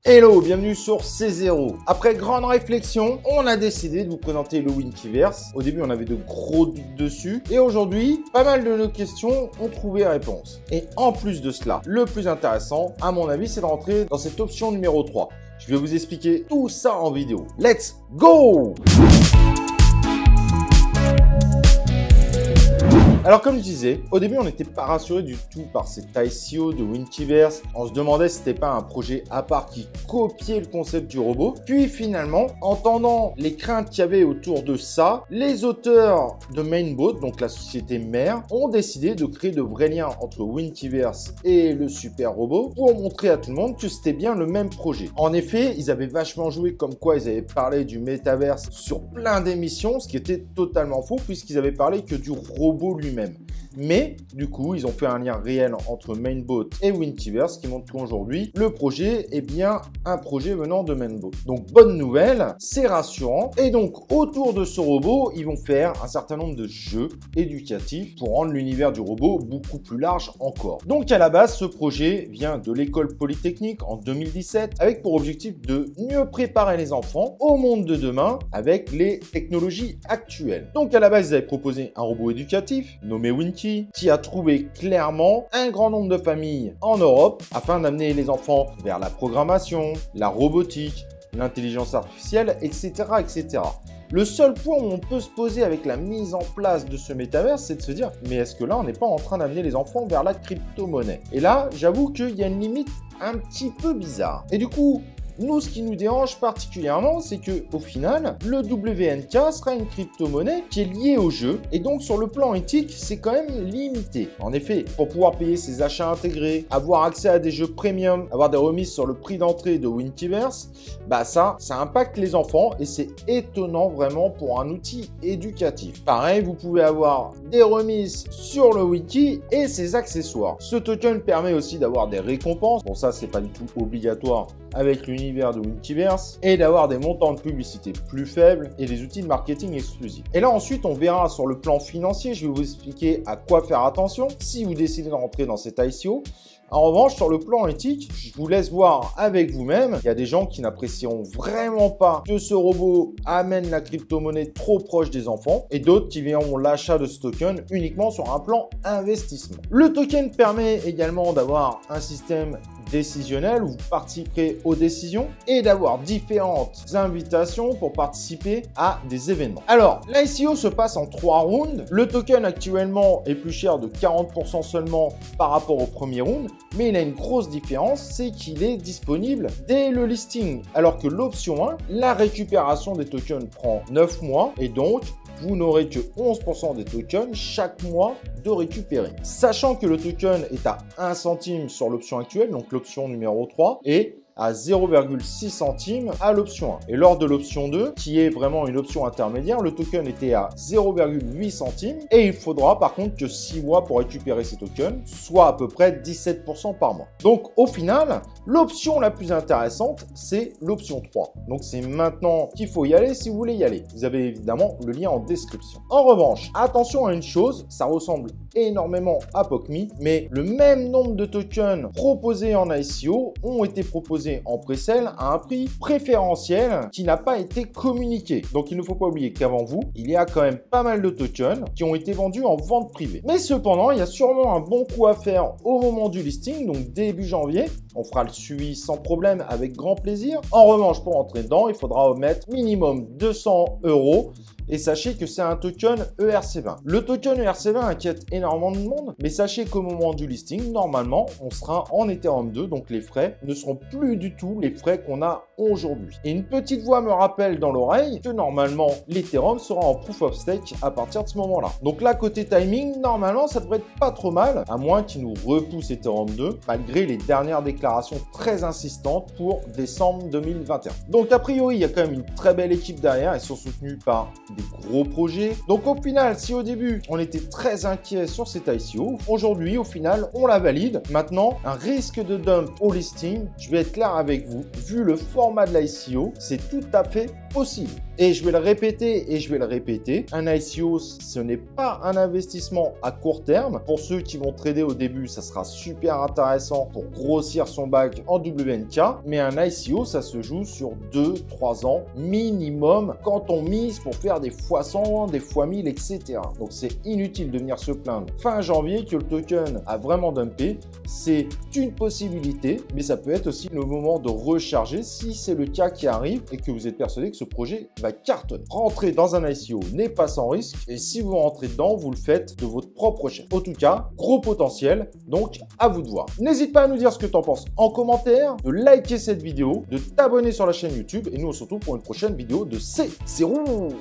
Hello, bienvenue sur C0. Après grande réflexion, on a décidé de vous présenter le Winkyverse. Au début, on avait de gros doutes dessus. Et aujourd'hui, pas mal de nos questions ont trouvé réponse. Et en plus de cela, le plus intéressant, à mon avis, c'est de rentrer dans cette option numéro 3. Je vais vous expliquer tout ça en vidéo. Let's go! Alors comme je disais, au début on n'était pas rassuré du tout par cet ICO de Winkyverse. On se demandait si c'était pas un projet à part qui copiait le concept du robot. Puis finalement, entendant les craintes qu'il y avait autour de ça, les auteurs de Mainboat, donc la société mère, ont décidé de créer de vrais liens entre Winkyverse et le super robot pour montrer à tout le monde que c'était bien le même projet. En effet, ils avaient vachement joué comme quoi ils avaient parlé du métaverse sur plein d'émissions, ce qui était totalement faux puisqu'ils avaient parlé que du robot lui-même. Mais du coup, ils ont fait un lien réel entre Mainboat et Winkyverse qui montre qu'aujourd'hui, le projet est bien un projet venant de Mainboat. Donc bonne nouvelle, c'est rassurant. Et donc autour de ce robot, ils vont faire un certain nombre de jeux éducatifs pour rendre l'univers du robot beaucoup plus large encore. Donc à la base, ce projet vient de l'école polytechnique en 2017 avec pour objectif de mieux préparer les enfants au monde de demain avec les technologies actuelles. Donc à la base, ils avaient proposé un robot éducatif nommé Winky, qui a trouvé clairement un grand nombre de familles en Europe afin d'amener les enfants vers la programmation, la robotique, l'intelligence artificielle, etc., etc. Le seul point où on peut se poser avec la mise en place de ce métaverse, c'est de se dire mais est-ce que là on n'est pas en train d'amener les enfants vers la crypto-monnaie? Et là, j'avoue qu'il y a une limite un petit peu bizarre. Et du coup, nous, ce qui nous dérange particulièrement, c'est que au final, le WNK sera une crypto-monnaie qui est liée au jeu. Et donc, sur le plan éthique, c'est quand même limité. En effet, pour pouvoir payer ses achats intégrés, avoir accès à des jeux premium, avoir des remises sur le prix d'entrée de Winkyverse, bah ça impacte les enfants et c'est étonnant vraiment pour un outil éducatif. Pareil, vous pouvez avoir des remises sur le Winky et ses accessoires. Ce token permet aussi d'avoir des récompenses. Bon, ça, c'est pas du tout obligatoire avec l'univers de Winkyverse et d'avoir des montants de publicité plus faibles et des outils de marketing exclusifs. Et là ensuite on verra sur le plan financier, je vais vous expliquer à quoi faire attention si vous décidez de rentrer dans cet ICO. En revanche, sur le plan éthique, je vous laisse voir avec vous-même. Il y a des gens qui n'apprécieront vraiment pas que ce robot amène la crypto-monnaie trop proche des enfants et d'autres qui verront l'achat de ce token uniquement sur un plan investissement. Le token permet également d'avoir un système décisionnel où vous participerez aux décisions et d'avoir différentes invitations pour participer à des événements. Alors, l'ICO se passe en 3 rounds. Le token actuellement est plus cher de 40% seulement par rapport au premier round, mais il a une grosse différence, c'est qu'il est disponible dès le listing, alors que l'option 1, la récupération des tokens prend 9 mois et donc vous n'aurez que 11% des tokens chaque mois de récupérer. Sachant que le token est à 1 centime sur l'option actuelle, donc l'option numéro 3, et à 0,6 centimes à l'option 1. Et lors de l'option 2, qui est vraiment une option intermédiaire, le token était à 0,8 centimes et il faudra par contre que 6 mois pour récupérer ces tokens, soit à peu près 17% par mois. Donc au final, l'option la plus intéressante, c'est l'option 3. Donc c'est maintenant qu'il faut y aller si vous voulez y aller. Vous avez évidemment le lien en description. En revanche, attention à une chose, ça ressemble énormément à POCMI, mais le même nombre de tokens proposés en ICO ont été proposés en pré-sale à un prix préférentiel qui n'a pas été communiqué. Donc il ne faut pas oublier qu'avant vous, il y a quand même pas mal de tokens qui ont été vendus en vente privée. Mais cependant, il y a sûrement un bon coup à faire au moment du listing, donc début janvier. On fera le suivi sans problème avec grand plaisir. En revanche, pour entrer dedans, il faudra mettre minimum 200 €. Et sachez que c'est un token ERC20. Le token ERC20 inquiète énormément de monde, mais sachez qu'au moment du listing, normalement, on sera en Ethereum 2, donc les frais ne seront plus du tout les frais qu'on a aujourd'hui. Et une petite voix me rappelle dans l'oreille que normalement, l'Ethereum sera en Proof of Stake à partir de ce moment-là. Donc là, côté timing, normalement, ça devrait être pas trop mal, à moins qu'il nous repousse Ethereum 2, malgré les dernières déclarations très insistantes pour décembre 2021. Donc a priori, il y a quand même une très belle équipe derrière, ils sont soutenus par des gros projets. Donc au final, si au début, on était très inquiet sur cet ICO, aujourd'hui, au final, on la valide. Maintenant, un risque de dump au listing, je vais être clair avec vous, vu le format de l'ICO, c'est tout à fait possible. Et je vais le répéter et je vais le répéter. Un ICO, ce n'est pas un investissement à court terme. Pour ceux qui vont trader au début, ça sera super intéressant pour grossir son bac en WNK. Mais un ICO, ça se joue sur 2-3 ans minimum quand on mise pour faire des fois 100, des fois 1000, etc. Donc c'est inutile de venir se plaindre fin janvier que le token a vraiment dumpé. C'est une possibilité, mais ça peut être aussi le moment de recharger si c'est le cas qui arrive et que vous êtes persuadé que ce projet va cartonner. Rentrer dans un ICO n'est pas sans risque et si vous rentrez dedans, vous le faites de votre propre chef. En tout cas, gros potentiel, donc à vous de voir. N'hésite pas à nous dire ce que tu en penses en commentaire, de liker cette vidéo, de t'abonner sur la chaîne YouTube et nous on se retrouve pour une prochaine vidéo de C0.